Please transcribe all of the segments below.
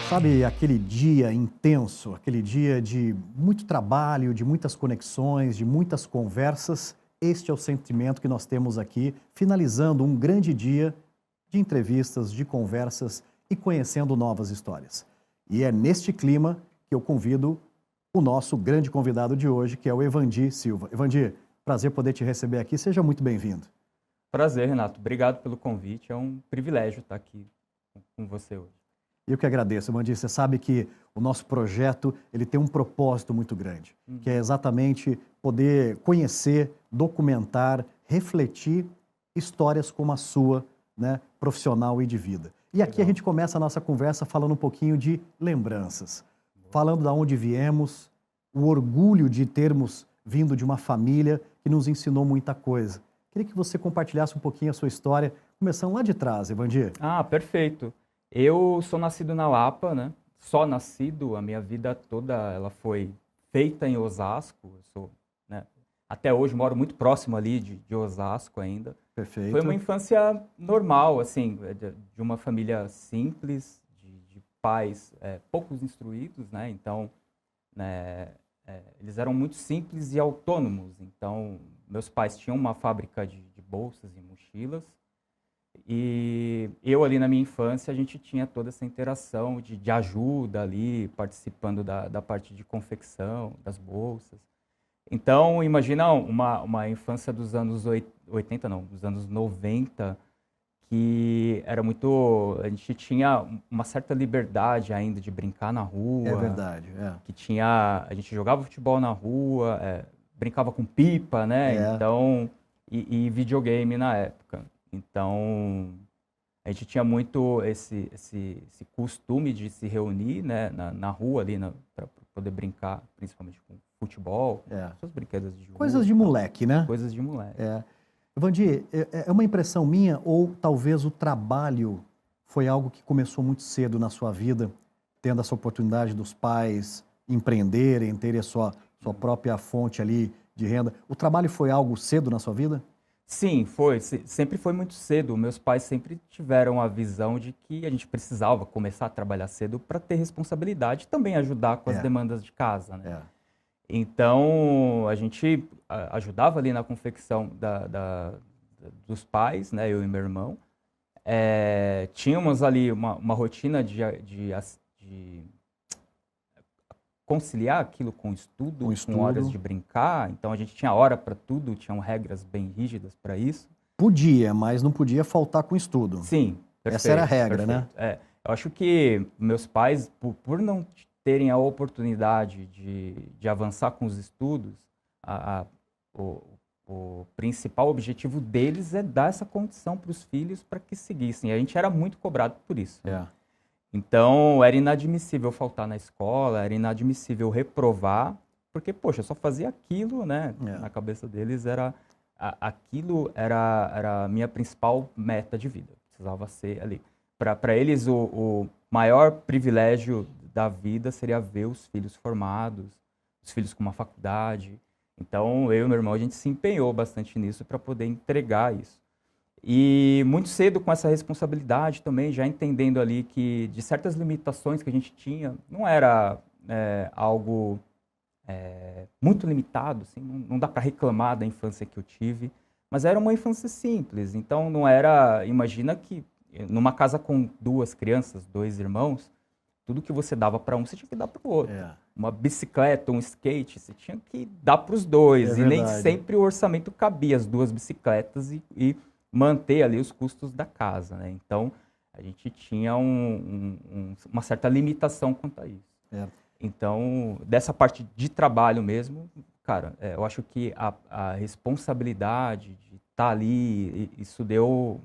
Sabe aquele dia intenso, aquele dia de muito trabalho, de muitas conexões, de muitas conversas? Este é o sentimento que nós temos aqui, finalizando um grande dia de entrevistas, de conversas e conhecendo novas histórias. E é neste clima que eu convido o nosso grande convidado de hoje, que é o Evandy Silva. Evandy, prazer poder te receber aqui, seja muito bem-vindo. Prazer, Renato. Obrigado pelo convite. É um privilégio estar aqui com você hoje. Eu que agradeço, Evandy. Você sabe que o nosso projeto ele tem um propósito muito grande, que é exatamente poder conhecer, documentar, refletir histórias como a sua, né, profissional e de vida. E aqui a gente começa a nossa conversa falando um pouquinho de lembranças, falando de onde viemos, o orgulho de termos vindo de uma família que nos ensinou muita coisa. Queria que você compartilhasse um pouquinho a sua história, começando lá de trás, Evandy. Ah, perfeito. Eu sou nascido na Lapa, né? Só nascido, a minha vida toda ela foi feita em Osasco. Eu sou, né? Até hoje moro muito próximo ali de Osasco ainda. Perfeito. Foi uma infância normal, assim, de uma família simples, de pais poucos instruídos, né? Então, né, eles eram muito simples e autônomos. Então, meus pais tinham uma fábrica de bolsas e mochilas. E eu ali na minha infância, a gente tinha toda essa interação de ajuda ali, participando da parte de confecção, das bolsas. Então, imagina uma infância dos anos 80, não, dos anos 90, que era muito... A gente tinha uma certa liberdade ainda de brincar na rua. É verdade, é. Que tinha... A gente jogava futebol na rua, brincava com pipa, né? É. Então, e videogame na época. Então, a gente tinha muito esse costume de se reunir, né, na rua ali, para poder brincar, principalmente com futebol, suas brinquedas de rua. Coisas de moleque, né? Coisas de moleque. Evandy, é uma impressão minha ou talvez o trabalho foi algo que começou muito cedo na sua vida, tendo essa oportunidade dos pais empreenderem, terem a sua própria fonte ali de renda. O trabalho foi algo cedo na sua vida? Sim, foi. Sempre foi muito cedo. Meus pais sempre tiveram a visão de que a gente precisava começar a trabalhar cedo para ter responsabilidade e também ajudar com as demandas de casa, né? Então, a gente ajudava ali na confecção dos pais, né, eu e meu irmão. Tínhamos ali uma rotina de conciliar aquilo com estudo, com horas de brincar. Então, a gente tinha hora para tudo, tinham regras bem rígidas para isso. Podia, mas não podia faltar com estudo. Sim, perfeito. Essa era a regra, perfeito. né? Eu acho que meus pais, por não terem a oportunidade de avançar com os estudos, o principal objetivo deles é dar essa condição para os filhos para que seguissem. A gente era muito cobrado por isso. Então, era inadmissível faltar na escola, era inadmissível reprovar, porque, poxa, eu só fazia aquilo, né? Na cabeça deles, aquilo era a minha principal meta de vida. Precisava ser ali. Para eles, o maior privilégio da vida seria ver os filhos formados, os filhos com uma faculdade. Então, eu e meu irmão, a gente se empenhou bastante nisso para poder entregar isso. E muito cedo com essa responsabilidade também, já entendendo ali que de certas limitações que a gente tinha, não era algo muito limitado, assim, não dá para reclamar da infância que eu tive, mas era uma infância simples. Então não era, imagina que numa casa com duas crianças, dois irmãos, tudo que você dava para um, você tinha que dar para o outro. Uma bicicleta, um skate, você tinha que dar para os dois. E nem sempre o orçamento cabia as duas bicicletas e manter ali os custos da casa, né? Então, a gente tinha uma certa limitação quanto a isso. Então, dessa parte de trabalho mesmo, cara, eu acho que a responsabilidade de estar ali, isso deu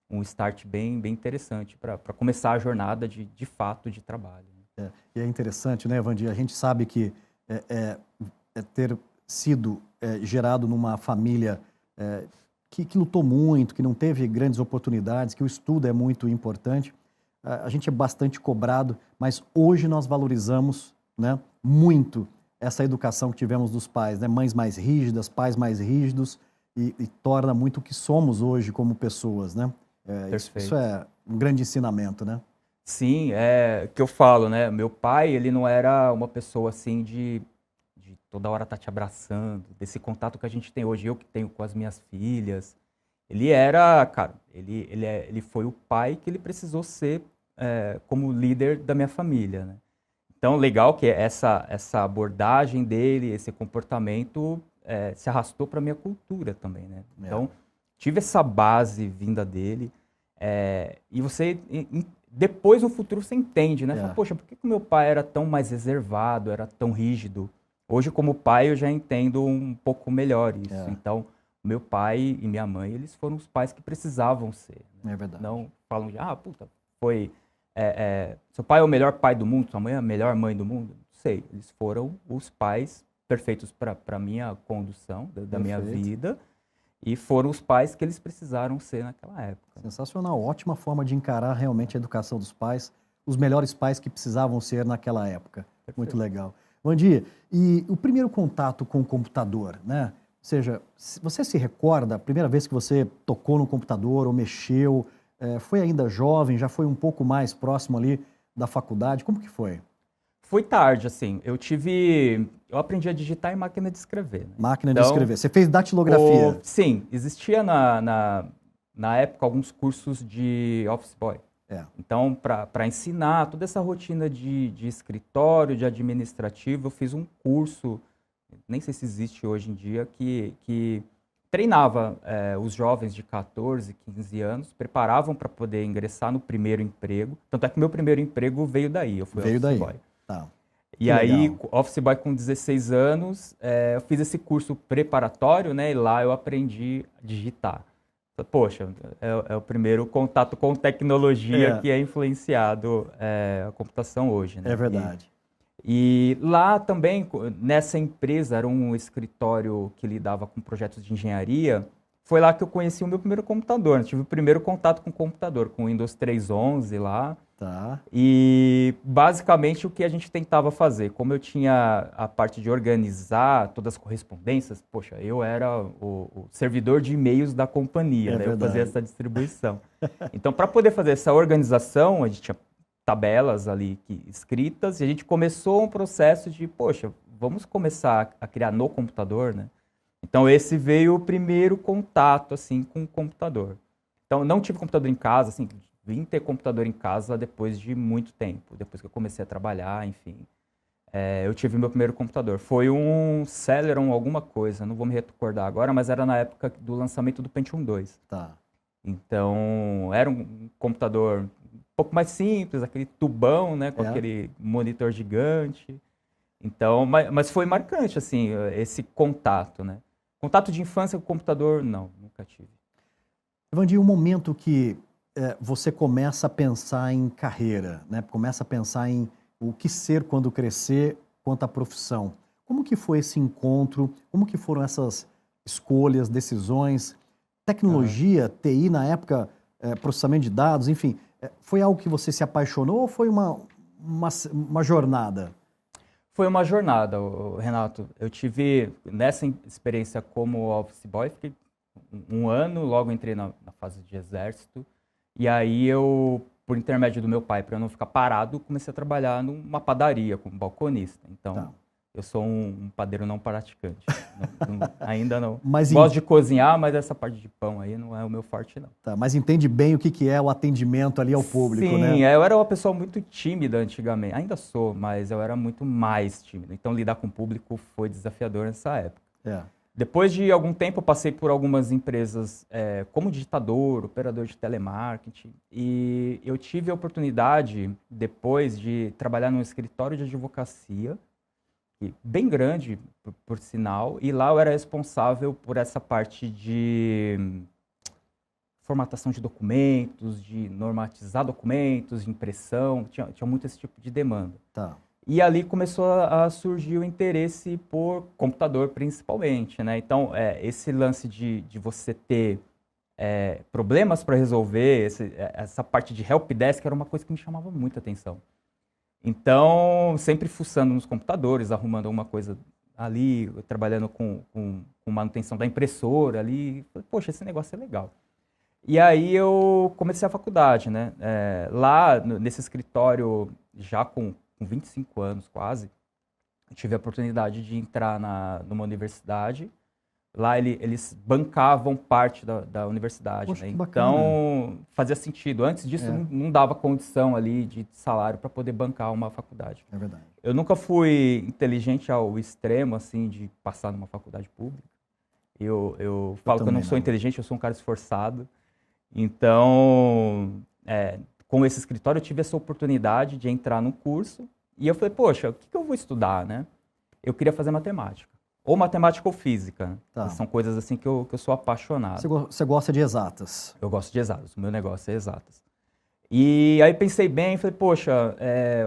um start bem interessante para começar a jornada de fato de trabalho. E é interessante, né, Evandy? A gente sabe que ter sido gerado numa família que lutou muito, que não teve grandes oportunidades, que o estudo é muito importante. A gente é bastante cobrado, mas hoje nós valorizamos, né, muito essa educação que tivemos dos pais, né? Mães mais rígidas, pais mais rígidos, e torna muito o que somos hoje como pessoas, né? Isso é um grande ensinamento, né? Sim, é que eu falo, né? Meu pai, ele não era uma pessoa assim de toda hora estar te abraçando, desse contato que a gente tem hoje, eu que tenho com as minhas filhas. Ele era, cara, ele foi o pai que ele precisou ser como líder da minha família, né? Então, legal que essa abordagem dele, esse comportamento se arrastou para a minha cultura também, né? Então, tive essa base vinda dele. E você, depois no futuro, você entende, né? Fala, poxa, por que o meu pai era tão mais reservado, era tão rígido? Hoje, como pai, eu já entendo um pouco melhor isso. Então, meu pai e minha mãe, eles foram os pais que precisavam ser. Né? É verdade. Não falam de, puta, foi... seu pai é o melhor pai do mundo, sua mãe é a melhor mãe do mundo? Não sei. Eles foram os pais perfeitos para a minha condução, da minha vida. E foram os pais que eles precisaram ser naquela época. Sensacional. Ótima forma de encarar realmente a educação dos pais, os melhores pais que precisavam ser naquela época. Perfeito. Muito legal. Vandir, e o primeiro contato com o computador, né? Ou seja, você se recorda a primeira vez que você tocou no computador ou mexeu? Foi ainda jovem, já foi um pouco mais próximo ali da faculdade? Como que foi? Foi tarde, assim. Eu aprendi a digitar em máquina de escrever. Né? Máquina de escrever. Você fez datilografia? Sim, existia na época alguns cursos de office boy. Então, para ensinar toda essa rotina de escritório, de administrativo, eu fiz um curso, nem sei se existe hoje em dia, que treinava os jovens de 14, 15 anos, preparavam para poder ingressar no primeiro emprego. Tanto é que meu primeiro emprego veio daí, eu fui office boy. Tá. E aí, office boy com 16 anos, eu fiz esse curso preparatório, né? E lá eu aprendi a digitar. Poxa, é o primeiro contato com tecnologia que é influenciado a computação hoje, né? É verdade. E lá também, nessa empresa, era um escritório que lidava com projetos de engenharia, foi lá que eu conheci o meu primeiro computador. Eu tive o primeiro contato com o computador, com o Windows 3.11 lá. Tá. E basicamente o que a gente tentava fazer, como eu tinha a parte de organizar todas as correspondências, poxa, eu era o servidor de e-mails da companhia, né? Eu fazia essa distribuição. Então, para poder fazer essa organização, a gente tinha tabelas ali escritas e a gente começou um processo de, poxa, vamos começar a criar no computador, né? Então, esse veio o primeiro contato, assim, com o computador. Então, não tive computador em casa, assim, vim ter computador em casa depois de muito tempo, depois que eu comecei a trabalhar, enfim. Eu tive meu primeiro computador. Foi um Celeron alguma coisa, não vou me recordar agora, mas era na época do lançamento do Pentium 2. Tá. Então, era um computador um pouco mais simples, aquele tubão, né, com aquele monitor gigante. Então, mas foi marcante, assim, esse contato, né. Contato de infância com o computador, não, nunca tive. Vandir, um momento que você começa a pensar em carreira, né? Começa a pensar em o que ser quando crescer quanto à profissão. Como que foi esse encontro? Como que foram essas escolhas, decisões? Tecnologia, TI na época, processamento de dados, enfim, foi algo que você se apaixonou ou foi uma jornada? Foi uma jornada, Renato. Eu tive, nessa experiência como office boy, fiquei um ano, logo entrei na fase de exército. E aí eu, por intermédio do meu pai, para eu não ficar parado, comecei a trabalhar numa padaria como balconista. Então, eu sou um padeiro não praticante. Ainda não. Gosto de cozinhar, mas essa parte de pão aí não é o meu forte, não. Tá, mas entende bem o que é o atendimento ali ao público, né? Sim, eu era uma pessoa muito tímida antigamente. Ainda sou, mas eu era muito mais tímido. Então, lidar com o público foi desafiador nessa época. Depois de algum tempo, eu passei por algumas empresas como digitador, operador de telemarketing, e eu tive a oportunidade, depois, de trabalhar num escritório de advocacia, bem grande, por sinal, e lá eu era responsável por essa parte de formatação de documentos, de normatizar documentos, de impressão, tinha muito esse tipo de demanda. Tá. E ali começou a surgir o interesse por computador, principalmente, né? Então, esse lance de você ter problemas para resolver, essa parte de helpdesk era uma coisa que me chamava muita atenção. Então, sempre fuçando nos computadores, arrumando alguma coisa ali, trabalhando com manutenção da impressora ali. Poxa, esse negócio é legal. E aí eu comecei a faculdade, né? Lá, nesse escritório, já com 25 anos quase, eu tive a oportunidade de entrar numa universidade. Lá eles bancavam parte da universidade, Poxa, né? que bacana. Então fazia sentido. Antes disso não dava condição ali de salário para poder bancar uma faculdade. É verdade. Eu nunca fui inteligente ao extremo, assim, de passar numa faculdade pública. Eu falo que eu não sou inteligente, eu sou um cara esforçado. Então, com esse escritório, eu tive essa oportunidade de entrar num curso. E eu falei, poxa, o que eu vou estudar, né? Eu queria fazer matemática. Ou matemática ou física. Tá. São coisas assim que eu sou apaixonado. Você gosta de exatas? Eu gosto de exatas. O meu negócio é exatas. E aí pensei bem, falei, poxa,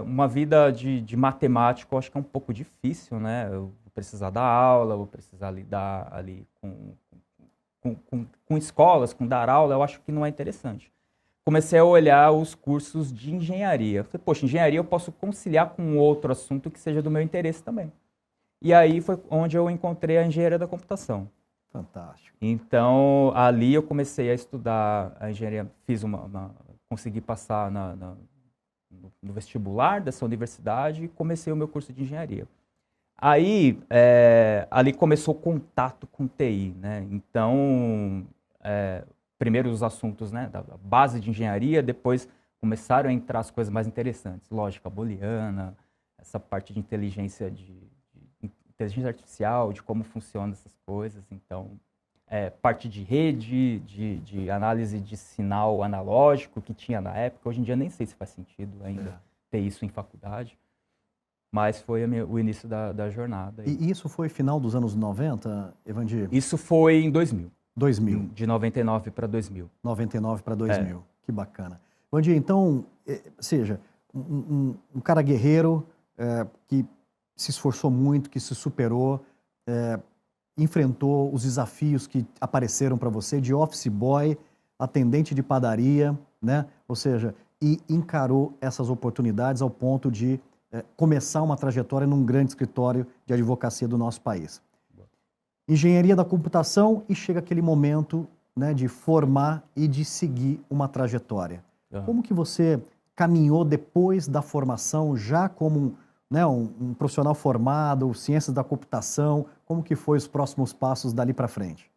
uma vida de matemático eu acho que é um pouco difícil, né? Eu vou precisar dar aula, vou precisar lidar ali com escolas, com dar aula, eu acho que não é interessante. Comecei a olhar os cursos de engenharia. Falei, poxa, engenharia eu posso conciliar com outro assunto que seja do meu interesse também. E aí foi onde eu encontrei a engenharia da computação. Fantástico. Então, ali eu comecei a estudar a engenharia, consegui passar no vestibular dessa universidade e comecei o meu curso de engenharia. Aí, ali começou o contato com TI, né? Então, primeiro os assuntos, né, da base de engenharia, depois começaram a entrar as coisas mais interessantes, lógica booleana, essa parte de inteligência artificial, de como funcionam essas coisas. Então, parte de rede, de análise de sinal analógico que tinha na época. Hoje em dia nem sei se faz sentido ainda ter isso em faculdade, mas foi o início da jornada. E isso foi final dos anos 90, Evandir? Isso foi em 2000. 2000. De 99 para 2000. 99 para 2000. Que bacana. Evandir, então, seja, um cara guerreiro que se esforçou muito, que se superou, enfrentou os desafios que apareceram para você, de office boy, atendente de padaria, né? Ou seja, e encarou essas oportunidades ao ponto de começar uma trajetória num grande escritório de advocacia do nosso país. Engenharia da computação e chega aquele momento, né, de formar e de seguir uma trajetória. Como que você caminhou depois da formação, já como um profissional formado, ciências da computação? Como que foi os próximos passos dali para frente?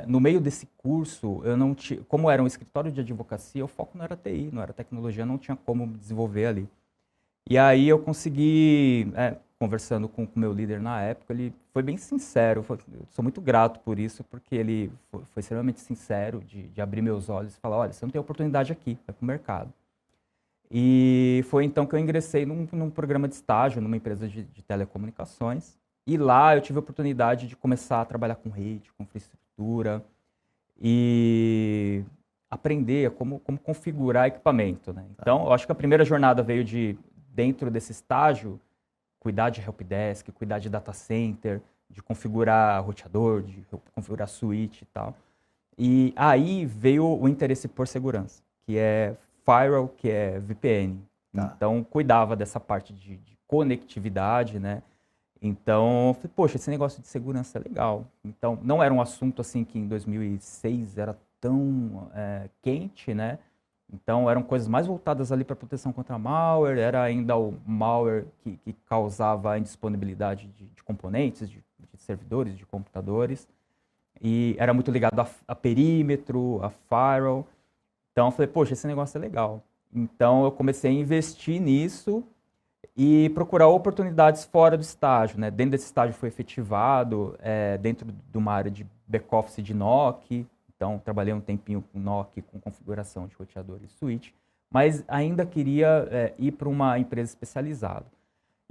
No meio desse curso, eu não tinha, como era um escritório de advocacia, o foco não era TI, não era tecnologia, não tinha como me desenvolver ali. E aí eu consegui, conversando com o meu líder na época, ele foi bem sincero, eu sou muito grato por isso, porque ele foi extremamente sincero de abrir meus olhos e falar, olha, você não tem oportunidade aqui, vai para o mercado. E foi então que eu ingressei num programa de estágio, numa empresa de telecomunicações, e lá eu tive a oportunidade de começar a trabalhar com rede, com infraestrutura, e aprender como configurar equipamento, né? Então, eu acho que a primeira jornada veio dentro desse estágio, cuidar de helpdesk, cuidar de data center, de configurar roteador, de configurar switch e tal. E aí veio o interesse por segurança, que é firewall, que é VPN. Então, cuidava dessa parte de conectividade, né? Então, eu falei, poxa, esse negócio de segurança é legal. Então, não era um assunto assim que em 2006 era tão quente, né? Então, eram coisas mais voltadas ali para proteção contra malware, era ainda o malware que causava a indisponibilidade de componentes, de servidores, de computadores. E era muito ligado a perímetro, a firewall. Então, eu falei, poxa, esse negócio é legal. Então, eu comecei a investir nisso e procurar oportunidades fora do estágio, né? Dentro desse estágio foi efetivado, dentro de uma área de back-office de NOC. Então, trabalhei um tempinho com NOC, com configuração de roteador e switch, mas ainda queria ir para uma empresa especializada.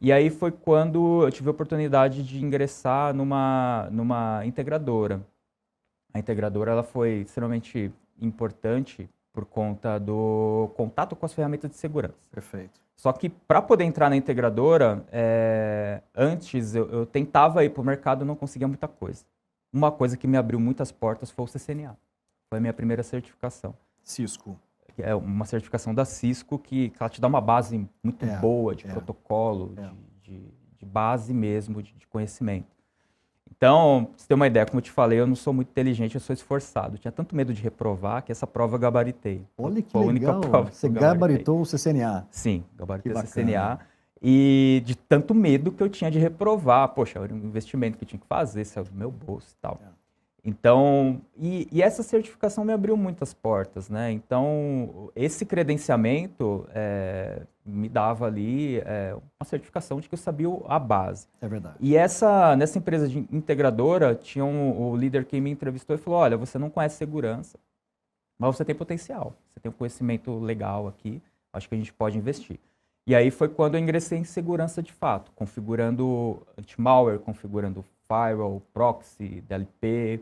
E aí foi quando eu tive a oportunidade de ingressar numa integradora. A integradora ela foi extremamente importante por conta do contato com as ferramentas de segurança. Perfeito. Só que para poder entrar na integradora, antes eu tentava ir para o mercado e não conseguia muita coisa. Uma coisa que me abriu muitas portas foi o CCNA. Foi a minha primeira certificação. Cisco. É uma certificação da Cisco que ela te dá uma base muito boa de protocolo, de base mesmo, de conhecimento. Então, pra você ter uma ideia, como eu te falei, eu não sou muito inteligente, eu sou esforçado. Eu tinha tanto medo de reprovar que essa prova eu gabaritei. Olha que Foi a única legal, prova que você eu gabaritei. gabaritou o CCNA. Sim, Que gabaritei o bacana. CCNA. E de tanto medo que eu tinha de reprovar. Poxa, era um investimento que eu tinha que fazer, saiu do meu bolso e tal. Então, e essa certificação me abriu muitas portas, né? Então, esse credenciamento me dava ali uma certificação de que eu sabia a base. É verdade. E nessa empresa de integradora, tinha o líder que me entrevistou e falou, olha, você não conhece segurança, mas você tem potencial, você tem um conhecimento legal aqui, acho que a gente pode investir. E aí foi quando eu ingressei em segurança de fato, configurando anti-malware, configurando firewall, proxy, DLP,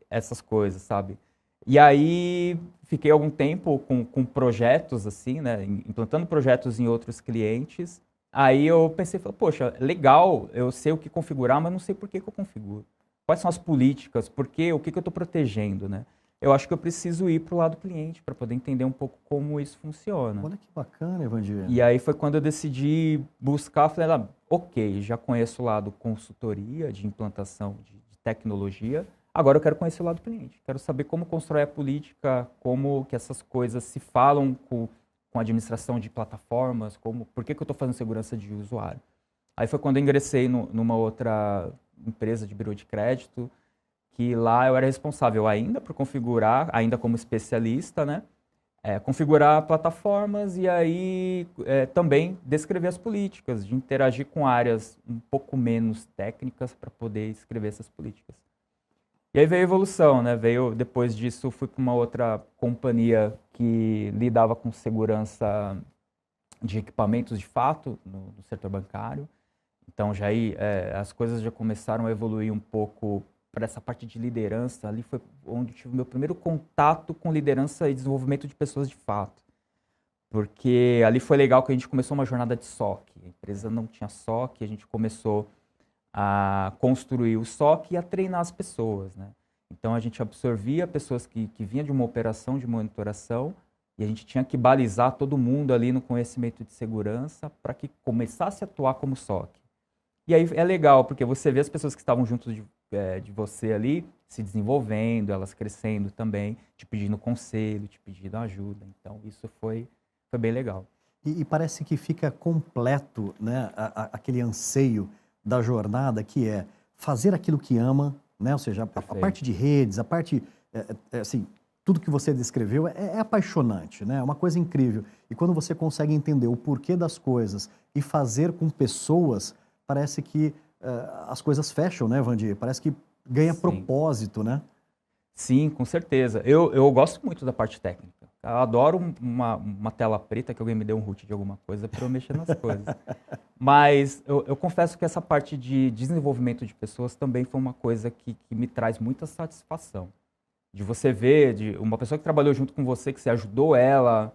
essas coisas, sabe? E aí fiquei algum tempo com projetos assim, né, implantando projetos em outros clientes. Aí eu pensei, poxa, legal, eu sei o que configurar, mas não sei por que eu configuro. Quais são as políticas? Por quê? O que eu estou protegendo, né? Eu acho que eu preciso ir para o lado cliente para poder entender um pouco como isso funciona. Olha que bacana, Evandir. E aí foi quando eu decidi buscar, falei, ok, já conheço o lado consultoria, de implantação de tecnologia, agora eu quero conhecer o lado cliente. Quero saber como constrói a política, como que essas coisas se falam com a administração de plataformas, por que eu estou fazendo segurança de usuário. Aí foi quando eu ingressei numa outra empresa de bureau de crédito, que lá eu era responsável ainda por configurar, ainda como especialista, né? Configurar plataformas e aí também descrever as políticas, de interagir com áreas um pouco menos técnicas para poder escrever essas políticas. E aí veio a evolução, né? Depois disso, fui para uma outra companhia que lidava com segurança de equipamentos de fato no setor bancário. Então já aí as coisas já começaram a evoluir um pouco para essa parte de liderança. Ali foi onde tive o meu primeiro contato com liderança e desenvolvimento de pessoas de fato. Porque ali foi legal que a gente começou uma jornada de SOC. A empresa não tinha SOC, a gente começou a construir o SOC e a treinar as pessoas, né? Então a gente absorvia pessoas que vinham de uma operação de monitoração e a gente tinha que balizar todo mundo ali no conhecimento de segurança para que começasse a atuar como SOC. E aí é legal, porque você vê as pessoas que estavam junto de você ali se desenvolvendo, elas crescendo também, te pedindo conselho, te pedindo ajuda. Então isso foi bem legal. E parece que fica completo, né, aquele anseio da jornada, que é fazer aquilo que ama, né? Ou seja, a parte de redes, a parte, assim, tudo que você descreveu é apaixonante, né? É uma coisa incrível. E quando você consegue entender o porquê das coisas e fazer com pessoas, parece que as coisas fecham, né, Vandir? Parece que ganha propósito, né? Sim, com certeza. Eu gosto muito da parte técnica. Eu adoro uma tela preta, que alguém me dê um root de alguma coisa para eu mexer nas coisas. Mas eu confesso que essa parte de desenvolvimento de pessoas também foi uma coisa que me traz muita satisfação. De você ver, de uma pessoa que trabalhou junto com você, que você ajudou ela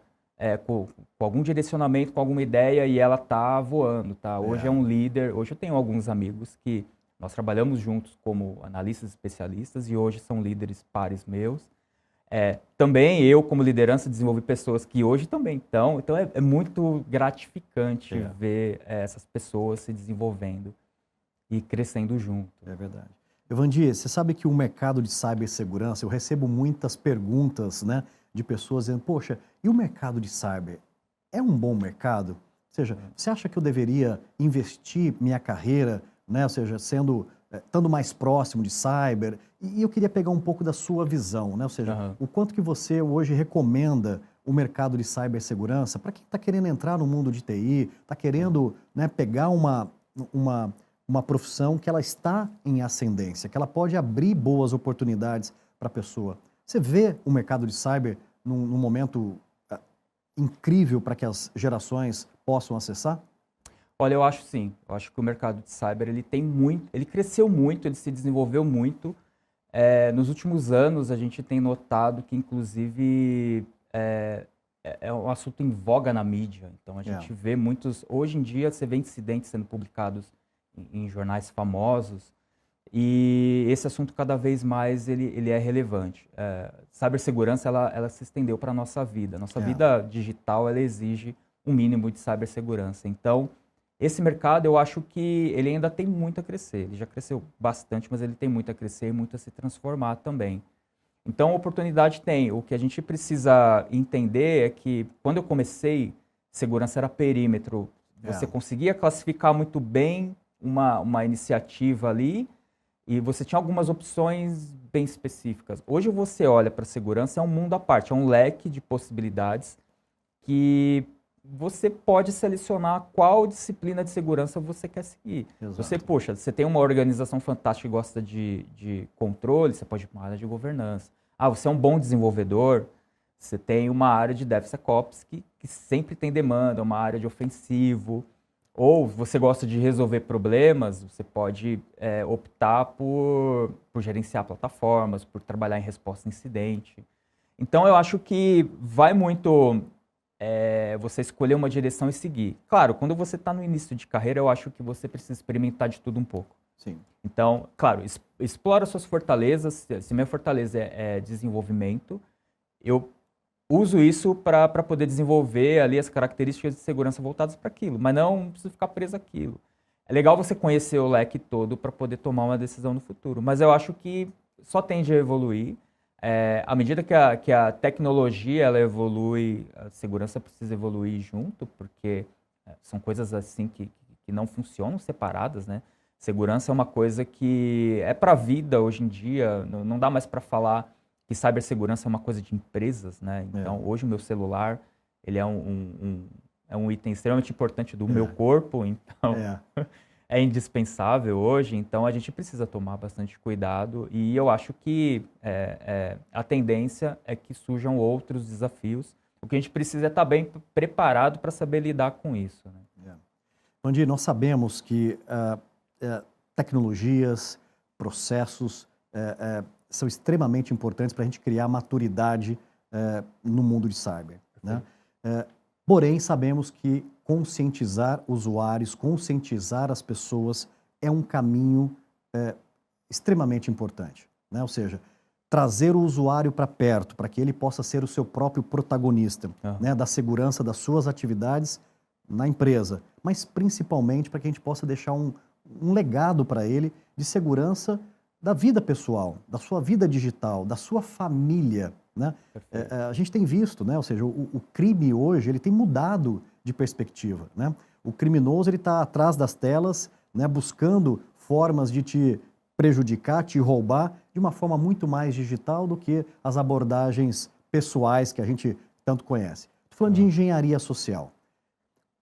com algum direcionamento, com alguma ideia, e ela tá voando, tá? Hoje é um líder. Hoje eu tenho alguns amigos que nós trabalhamos juntos como analistas especialistas e hoje são líderes pares meus. Também eu, como liderança, desenvolvi pessoas que hoje também estão. Então é muito gratificante ver essas pessoas se desenvolvendo e crescendo junto. É verdade. Evandir, você sabe que o mercado de cibersegurança, eu recebo muitas perguntas, né, de pessoas dizendo, poxa, e o mercado de cyber é um bom mercado? Ou seja, você acha que eu deveria investir minha carreira, né, ou seja, estando mais próximo de cyber? E eu queria pegar um pouco da sua visão, né, ou seja, o quanto que você hoje recomenda o mercado de cibersegurança para quem está querendo entrar no mundo de TI, está querendo, né, pegar uma profissão que ela está em ascendência, que ela pode abrir boas oportunidades para a pessoa. Você vê o mercado de cyber num momento incrível para que as gerações possam acessar? Olha, eu acho sim. Eu acho que o mercado de cyber ele cresceu muito, ele se desenvolveu muito. Nos últimos anos, a gente tem notado que, inclusive, é um assunto em voga na mídia. Então, a gente vê muitos... Hoje em dia, você vê incidentes sendo publicados em jornais famosos, e esse assunto cada vez mais ele é relevante. Cibersegurança ela se estendeu para a nossa vida. Nossa vida digital ela exige um mínimo de cibersegurança. Então, esse mercado, eu acho que ele ainda tem muito a crescer. Ele já cresceu bastante, mas ele tem muito a crescer e muito a se transformar também. Então, a oportunidade tem. O que a gente precisa entender é que, quando eu comecei, segurança era perímetro. Você conseguia classificar muito bem uma iniciativa ali e você tinha algumas opções bem específicas. Hoje você olha para a segurança, é um mundo à parte, é um leque de possibilidades que você pode selecionar qual disciplina de segurança você quer seguir. Você tem uma organização fantástica que gosta de controle, você pode ir para uma área de governança. Você é um bom desenvolvedor, você tem uma área de DevSecOps que sempre tem demanda, uma área de ofensivo. Ou você gosta de resolver problemas, você pode optar por gerenciar plataformas, por trabalhar em resposta a incidente. Então, eu acho que vai muito você escolher uma direção e seguir. Claro, quando você está no início de carreira, eu acho que você precisa experimentar de tudo um pouco. Sim. Então, claro, explora suas fortalezas. Se minha fortaleza é desenvolvimento, eu uso isso para poder desenvolver ali as características de segurança voltadas para aquilo, mas não preciso ficar preso àquilo. É legal você conhecer o leque todo para poder tomar uma decisão no futuro, mas eu acho que só tende a evoluir. À medida que a tecnologia ela evolui, a segurança precisa evoluir junto, porque são coisas assim que não funcionam separadas, né? Segurança é uma coisa que é para a vida hoje em dia, não dá mais para falar que cibersegurança é uma coisa de empresas, né? Então, hoje o meu celular, ele é um item extremamente importante do meu corpo, então é indispensável hoje. Então, a gente precisa tomar bastante cuidado e eu acho que a tendência é que surjam outros desafios. O que a gente precisa é estar bem preparado para saber lidar com isso, né? Mandir, nós sabemos que tecnologias, processos são extremamente importantes para a gente criar maturidade no mundo de cyber, né? Porém, sabemos que conscientizar usuários, conscientizar as pessoas é um caminho extremamente importante, né? Ou seja, trazer o usuário para perto, para que ele possa ser o seu próprio protagonista, né, da segurança das suas atividades na empresa, mas principalmente para que a gente possa deixar um legado para ele de segurança da vida pessoal, da sua vida digital, da sua família, né? A gente tem visto, né? Ou seja, o crime hoje ele tem mudado de perspectiva, né? O criminoso ele está atrás das telas, né, buscando formas de te prejudicar, te roubar de uma forma muito mais digital do que as abordagens pessoais que a gente tanto conhece. Estou falando de engenharia social.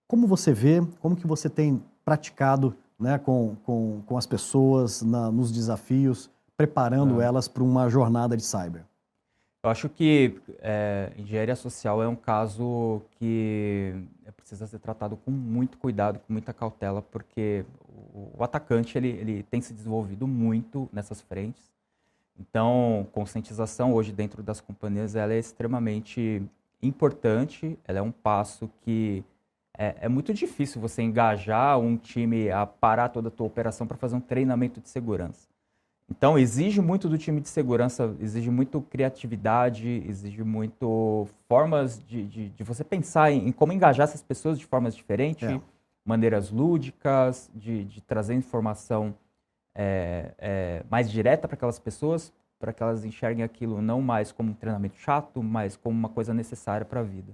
Como você vê, como que você tem praticado, né, com as pessoas nos desafios, preparando elas para uma jornada de cyber? Eu acho que engenharia social é um caso que precisa ser tratado com muito cuidado, com muita cautela, porque o atacante ele tem se desenvolvido muito nessas frentes. Então, conscientização hoje dentro das companhias ela é extremamente importante, ela é um passo que é muito difícil você engajar um time a parar toda a tua operação para fazer um treinamento de segurança. Então, exige muito do time de segurança, exige muito criatividade, exige muito formas de você pensar em como engajar essas pessoas de formas diferentes, maneiras lúdicas, de trazer informação mais direta para aquelas pessoas, para que elas enxerguem aquilo não mais como um treinamento chato, mas como uma coisa necessária para a vida.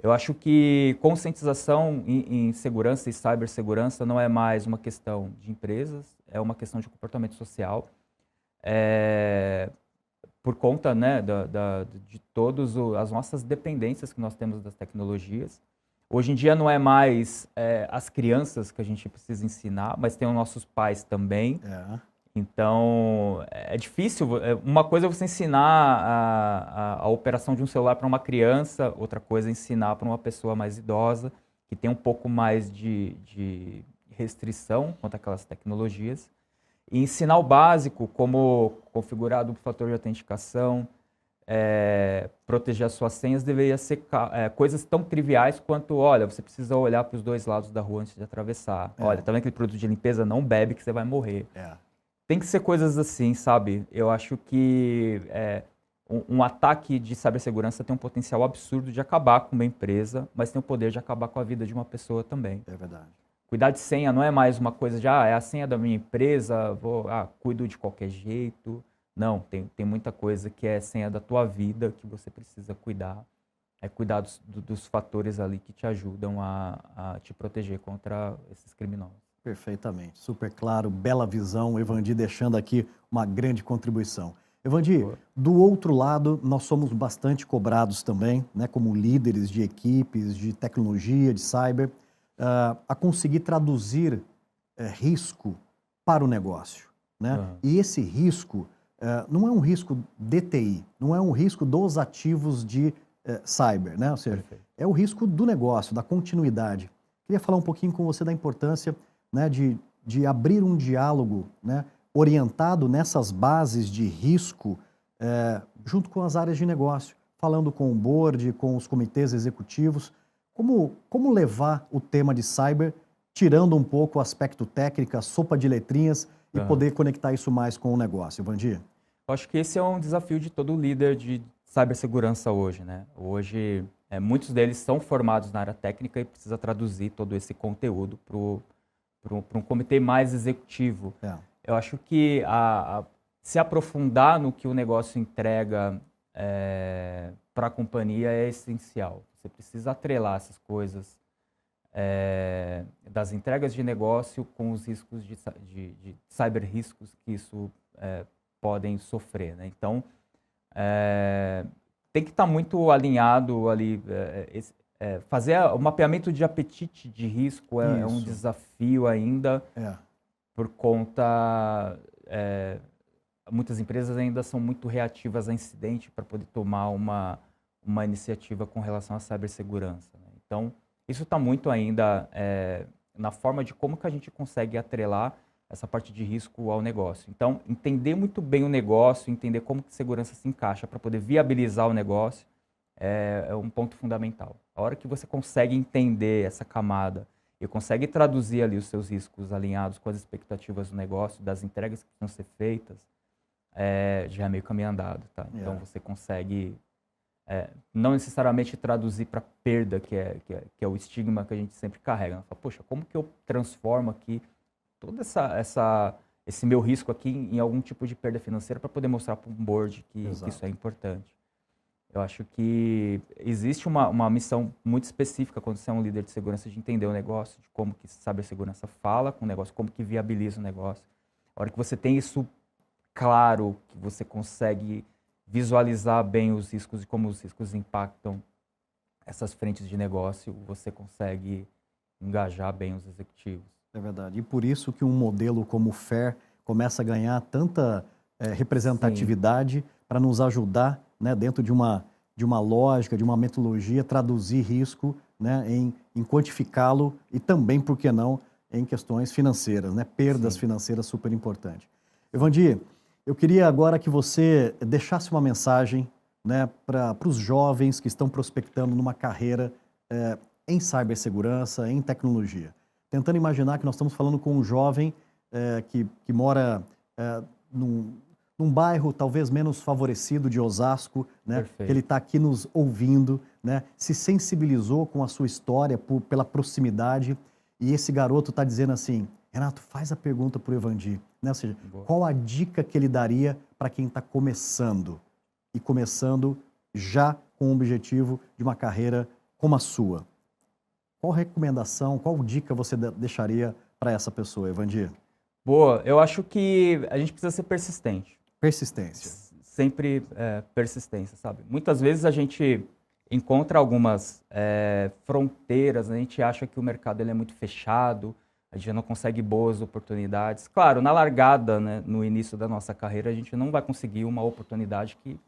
Eu acho que conscientização em segurança e cibersegurança não é mais uma questão de empresas, é uma questão de comportamento social. Por conta, né, de todas as nossas dependências que nós temos das tecnologias. Hoje em dia não é mais as crianças que a gente precisa ensinar, mas tem os nossos pais também. Então, é difícil. Uma coisa é você ensinar a operação de um celular para uma criança, outra coisa é ensinar para uma pessoa mais idosa, que tem um pouco mais de restrição quanto àquelas tecnologias. E ensinar o básico, como configurar duplo fator de autenticação, proteger as suas senhas, deveria ser coisas tão triviais quanto, olha, você precisa olhar para os dois lados da rua antes de atravessar. Olha, tá vendo aquele produto de limpeza? Não bebe que você vai morrer. Tem que ser coisas assim, sabe? Eu acho que um ataque de cibersegurança tem um potencial absurdo de acabar com uma empresa, mas tem o poder de acabar com a vida de uma pessoa também. É verdade. Cuidar de senha não é mais uma coisa de, é a senha da minha empresa, cuido de qualquer jeito. Não, tem muita coisa que é senha da tua vida que você precisa cuidar. Cuidar dos fatores ali que te ajudam a te proteger contra esses criminosos. Perfeitamente, super claro, bela visão, Evandi deixando aqui uma grande contribuição. Evandi, do outro lado, nós somos bastante cobrados também, né, como líderes de equipes, de tecnologia, de cyber, a conseguir traduzir risco para o negócio, né? E esse risco não é um risco de TI, não é um risco dos ativos de cyber, né? Ou seja, é o risco do negócio, da continuidade. Queria falar um pouquinho com você da importância, né, de abrir um diálogo, né, orientado nessas bases de risco junto com as áreas de negócio, falando com o board, com os comitês executivos, como levar o tema de cyber, tirando um pouco o aspecto técnico, a sopa de letrinhas, e poder conectar isso mais com o negócio. Evandi? Eu acho que esse é um desafio de todo líder de cibersegurança hoje, né? Hoje, muitos deles são formados na área técnica e precisa traduzir todo esse conteúdo para um comitê mais executivo. Eu acho que se aprofundar no que o negócio entrega para a companhia é essencial. Você precisa atrelar essas coisas das entregas de negócio com os riscos de cyber riscos que isso podem sofrer, né? Então, tem que estar muito alinhado ali. Fazer o mapeamento de apetite de risco é um desafio ainda, por conta... muitas empresas ainda são muito reativas a incidente para poder tomar uma iniciativa com relação à cibersegurança, né? Então, isso está muito ainda na forma de como que a gente consegue atrelar essa parte de risco ao negócio. Então, entender muito bem o negócio, entender como que segurança se encaixa para poder viabilizar o negócio é um ponto fundamental. A hora que você consegue entender essa camada e consegue traduzir ali os seus riscos alinhados com as expectativas do negócio, das entregas que precisam ser feitas, já é meio caminho andado, tá? Então, você consegue não necessariamente traduzir para perda, que é o estigma que a gente sempre carrega. Fala, poxa, como que eu transformo aqui todo esse meu risco aqui em algum tipo de perda financeira para poder mostrar para um board que isso é importante. Eu acho que existe uma missão muito específica quando você é um líder de segurança de entender o negócio, de como que cibersegurança fala com o negócio, como que viabiliza o negócio. A hora que você tem isso claro, que você consegue visualizar bem os riscos e como os riscos impactam essas frentes de negócio, você consegue engajar bem os executivos. É verdade. E por isso que um modelo como o FAIR começa a ganhar tanta representatividade para nos ajudar, né, dentro de uma lógica, de uma metodologia, traduzir risco, né, em quantificá-lo e também, por que não, em questões financeiras, né, perdas financeiras super importantes. Evandi, eu queria agora que você deixasse uma mensagem, né, para os jovens que estão prospectando numa carreira em cibersegurança, em tecnologia. Tentando imaginar que nós estamos falando com um jovem que mora num bairro talvez menos favorecido de Osasco, né? Que ele está aqui nos ouvindo, né? Se sensibilizou com a sua história pela proximidade, e esse garoto está dizendo assim: Renato, faz a pergunta para o Evandi, né? Ou seja, qual a dica que ele daria para quem está começando, e começando já com o objetivo de uma carreira como a sua? Qual recomendação, qual dica você deixaria para essa pessoa, Evandi? Boa, eu acho que a gente precisa ser persistente. Persistência. Sempre persistência, sabe? Muitas vezes a gente encontra algumas fronteiras, a gente acha que o mercado ele é muito fechado, a gente não consegue boas oportunidades. Claro, na largada, né, no início da nossa carreira, a gente não vai conseguir uma oportunidade que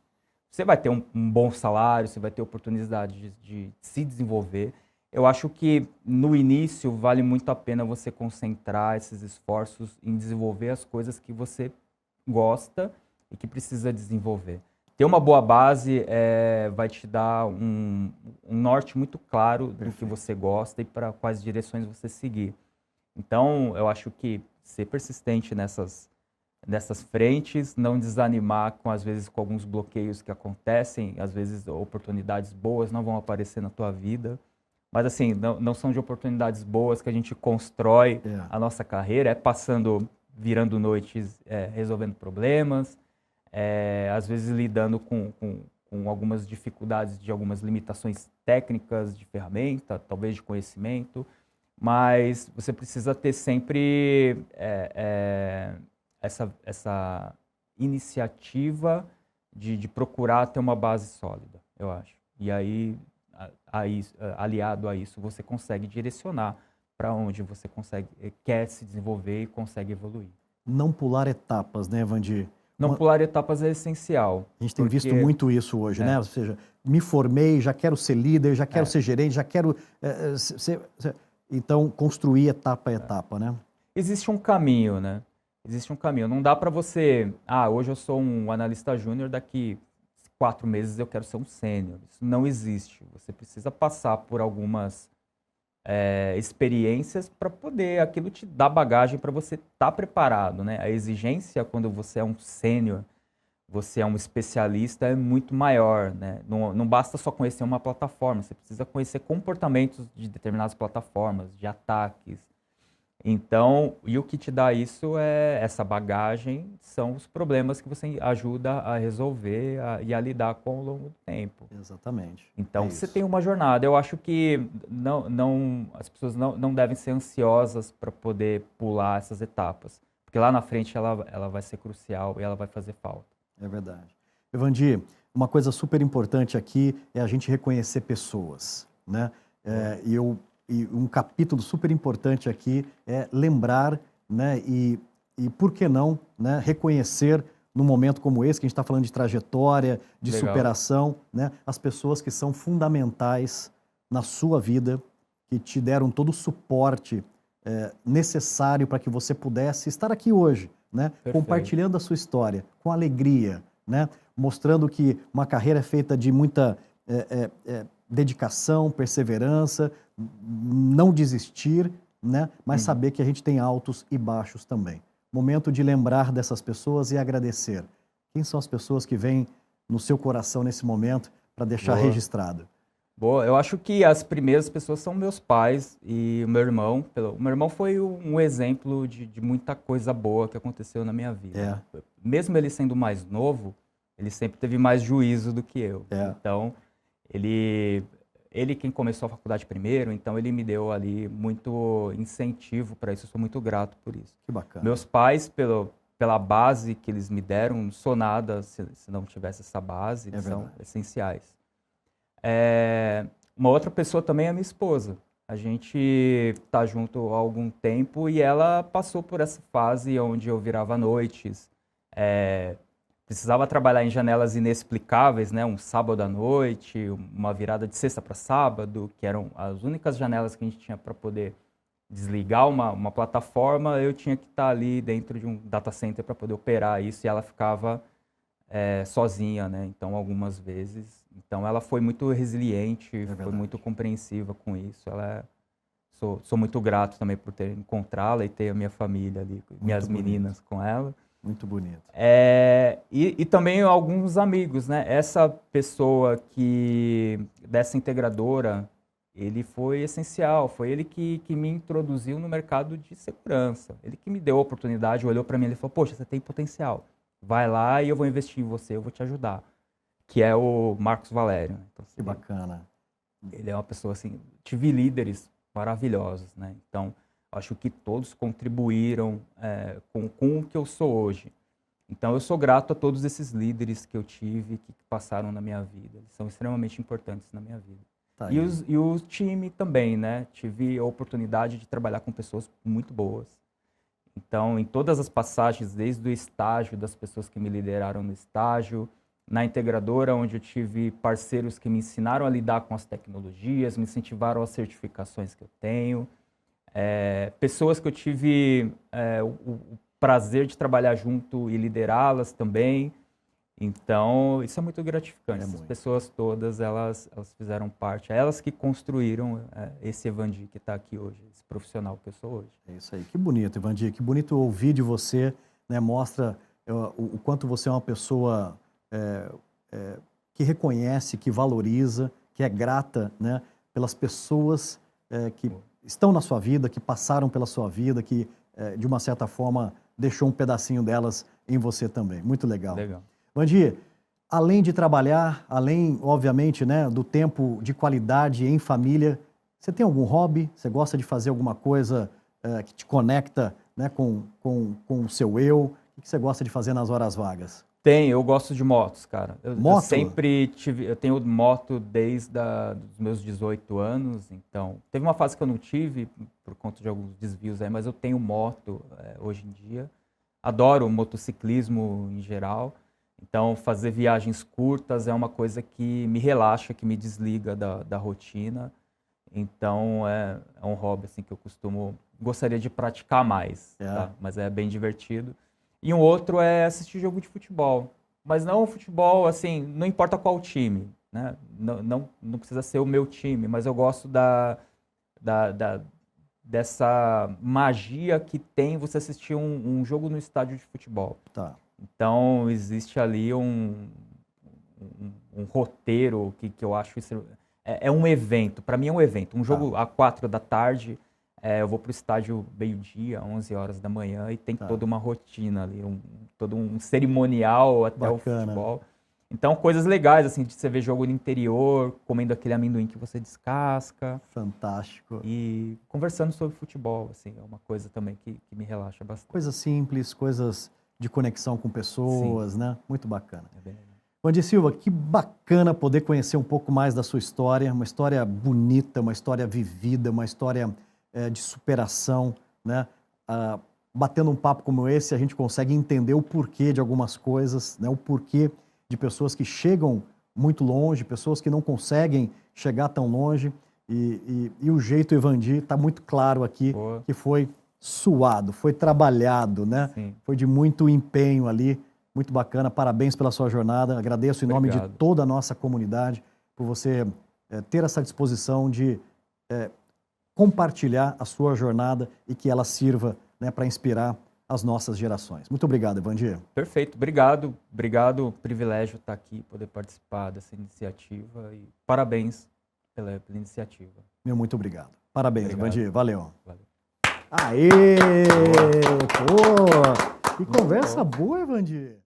você vai ter um bom salário, você vai ter oportunidade de se desenvolver. Eu acho que no início vale muito a pena você concentrar esses esforços em desenvolver as coisas que você gosta e que precisa desenvolver. Ter uma boa base vai te dar um norte muito claro do que você gosta e para quais direções você seguir. Então, eu acho que ser persistente nessas frentes, não desanimar às vezes com alguns bloqueios que acontecem, às vezes oportunidades boas não vão aparecer na tua vida, Mas assim, não são de oportunidades boas que a gente constrói a nossa carreira, virando noites, resolvendo problemas, às vezes lidando com algumas dificuldades de algumas limitações técnicas de ferramenta, talvez de conhecimento, mas você precisa ter sempre essa iniciativa de procurar ter uma base sólida, eu acho. E aí, aliado a isso, você consegue direcionar para onde você quer se desenvolver e consegue evoluir. Não pular etapas, né, Vandir? Não pular etapas é essencial. A gente tem visto muito isso hoje, né? Ou seja, me formei, já quero ser líder, já quero ser gerente, já quero então construir etapa a etapa, né? Existe um caminho, né? Existe um caminho. Não dá para você, hoje eu sou um analista júnior, daqui 4 meses eu quero ser um sênior. Isso não existe. Você precisa passar por algumas experiências para poder, aquilo te dar bagagem para você estar preparado, né? A exigência quando você é um sênior, você é um especialista, é muito maior, né? Não basta só conhecer uma plataforma, você precisa conhecer comportamentos de determinadas plataformas, de ataques. Então, e o que te dá isso essa bagagem, são os problemas que você ajuda a resolver e a lidar com ao longo do tempo. Exatamente. Então, você tem uma jornada. Eu acho que as pessoas não devem ser ansiosas para poder pular essas etapas, porque lá na frente ela vai ser crucial e ela vai fazer falta. É verdade. Evandir, uma coisa super importante aqui é a gente reconhecer pessoas, né? E um capítulo super importante aqui é lembrar, né, e por que não, né, reconhecer num momento como esse, que a gente está falando de trajetória, de superação, né, as pessoas que são fundamentais na sua vida, que te deram todo o suporte necessário para que você pudesse estar aqui hoje, né, compartilhando a sua história, com alegria, né, mostrando que uma carreira é feita de muita dedicação, perseverança, não desistir, né? Mas saber que a gente tem altos e baixos também. Momento de lembrar dessas pessoas e agradecer. Quem são as pessoas que vêm no seu coração nesse momento para deixar registrado? Boa, eu acho que as primeiras pessoas são meus pais e o meu irmão. O meu irmão foi um exemplo de muita coisa boa que aconteceu na minha vida. Mesmo ele sendo mais novo, ele sempre teve mais juízo do que eu. Então, ele quem começou a faculdade primeiro, então ele me deu ali muito incentivo para isso, eu sou muito grato por isso. Que bacana. Meus pais, pela base que eles me deram, não sou nada se não tivesse essa base, eles são essenciais. Uma outra pessoa também é a minha esposa. A gente está junto há algum tempo e ela passou por essa fase onde eu virava noites, precisava trabalhar em janelas inexplicáveis, né? Um sábado à noite, uma virada de sexta para sábado, que eram as únicas janelas que a gente tinha para poder desligar uma plataforma. Eu tinha que estar ali dentro de um data center para poder operar isso e ela ficava sozinha, né? Então, algumas vezes. Então, ela foi muito resiliente, foi muito compreensiva com isso. Sou muito grato também por ter encontrá-la e ter a minha família ali, minhas meninas com ela. Muito bonito. E também alguns amigos, né? Essa pessoa dessa integradora, ele foi essencial, foi ele que me introduziu no mercado de segurança. Ele que me deu a oportunidade, olhou para mim e falou, poxa, você tem potencial, vai lá e eu vou investir em você, eu vou te ajudar. Que é o Marcos Valério. Então, assim, que bacana. Ele é uma pessoa assim, tive líderes maravilhosos, né? Então, acho que todos contribuíram com o que eu sou hoje. Então, eu sou grato a todos esses líderes que eu tive, que passaram na minha vida. Eles são extremamente importantes na minha vida. Tá e o time também, né? Tive a oportunidade de trabalhar com pessoas muito boas. Então, em todas as passagens, desde o estágio, das pessoas que me lideraram no estágio, na integradora, onde eu tive parceiros que me ensinaram a lidar com as tecnologias, me incentivaram as certificações que eu tenho, pessoas que eu tive o prazer de trabalhar junto e liderá-las também. Então, isso é muito gratificante. Essas pessoas todas, elas fizeram parte, elas que construíram esse Evandir que está aqui hoje, esse profissional que eu sou hoje. É isso aí. Que bonito, Evandir. Que bonito ouvir de você, né? Mostra o quanto você é uma pessoa que reconhece, que valoriza, que é grata, né? pelas pessoas que estão na sua vida, que passaram pela sua vida, que de uma certa forma deixou um pedacinho delas em você também. Muito legal. Legal. Vandir, além de trabalhar, além, obviamente, né, do tempo de qualidade em família, você tem algum hobby? Você gosta de fazer alguma coisa que te conecta, né, com o seu eu? O que você gosta de fazer nas horas vagas? Eu gosto de motos, cara. Eu sempre eu tenho moto desde os meus 18 anos, então teve uma fase que eu não tive por conta de alguns desvios aí, mas eu tenho moto hoje em dia. Adoro motociclismo em geral, então fazer viagens curtas é uma coisa que me relaxa, que me desliga da rotina. Então é um hobby assim que eu gostaria de praticar mais, tá? Mas é bem divertido. E um outro é assistir jogo de futebol. Mas não futebol, assim, não importa qual time, né? Não precisa ser o meu time, mas eu gosto dessa magia que tem você assistir um jogo no estádio de futebol. Tá. Então, existe ali um roteiro que eu acho... É um evento, para mim é um evento. Um jogo às 4 da tarde... eu vou para o estádio meio-dia, 11 horas da manhã, e tem toda uma rotina ali, todo um cerimonial até o futebol. Então, coisas legais, assim, de você ver jogo no interior, comendo aquele amendoim que você descasca. Fantástico. E conversando sobre futebol, assim, é uma coisa também que me relaxa bastante. Coisas simples, coisas de conexão com pessoas, né? Muito bacana. É bem legal. Vandir Silva, que bacana poder conhecer um pouco mais da sua história, uma história bonita, uma história vivida, uma história... de superação, né? Batendo um papo como esse, a gente consegue entender o porquê de algumas coisas, né? O porquê de pessoas que chegam muito longe, pessoas que não conseguem chegar tão longe, e o jeito Evandir está muito claro aqui, que foi suado, foi trabalhado, né? Sim. Foi de muito empenho ali, muito bacana, parabéns pela sua jornada, agradeço em nome de toda a nossa comunidade por você ter essa disposição de compartilhar a sua jornada e que ela sirva, né, para inspirar as nossas gerações. Muito obrigado, Evandir. Perfeito, obrigado. Obrigado, privilégio estar aqui, poder participar dessa iniciativa e parabéns pela iniciativa. Muito obrigado. Parabéns, Evandir. Valeu. Valeu. Aê! Pô, que conversa boa, Evandir.